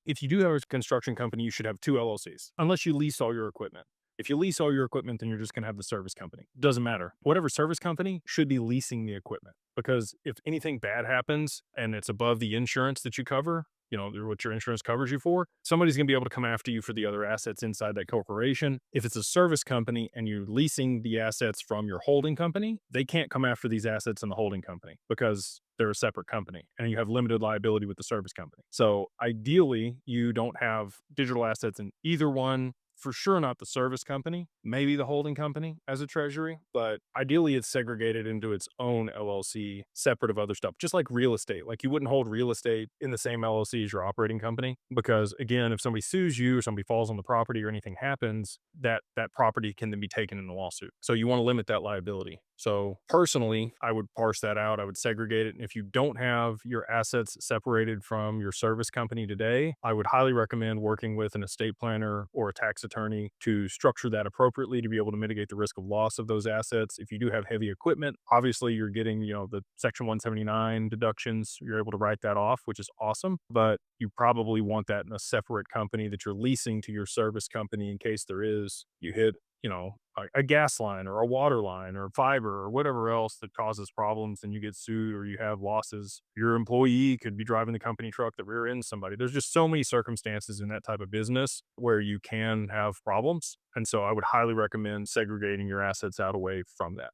If you do have a construction company, you should have 2 LLCs, unless you lease all your equipment. If you lease all your equipment, then you're just gonna have the service company. Doesn't matter. Whatever service company should be leasing the equipment, because if anything bad happens and it's above the insurance that you cover, what your insurance covers you for, somebody's gonna be able to come after you for the other assets inside that corporation. If it's a service company and you're leasing the assets from your holding company, they can't come after these assets in the holding company because they're a separate company and you have limited liability with the service company. So ideally, you don't have digital assets in either one. For sure, not the service company, maybe the holding company as a treasury, but ideally it's segregated into its own LLC, separate of other stuff, just like real estate. Like you wouldn't hold real estate in the same LLC as your operating company because, again, if somebody sues you or somebody falls on the property or anything happens, that property can then be taken in a lawsuit. So you want to limit that liability. So personally, I would parse that out. I would segregate it. And if you don't have your assets separated from your service company today, I would highly recommend working with an estate planner or a tax attorney to structure that appropriately to be able to mitigate the risk of loss of those assets. If you do have heavy equipment, obviously you're getting, the Section 179 deductions. You're able to write that off, which is awesome. But you probably want that in a separate company that you're leasing to your service company in case you hit a gas line or a water line or fiber or whatever else that causes problems and you get sued or you have losses. Your employee could be driving the company truck that rear ends somebody. There's just so many circumstances in that type of business where you can have problems. And so I would highly recommend segregating your assets out away from that.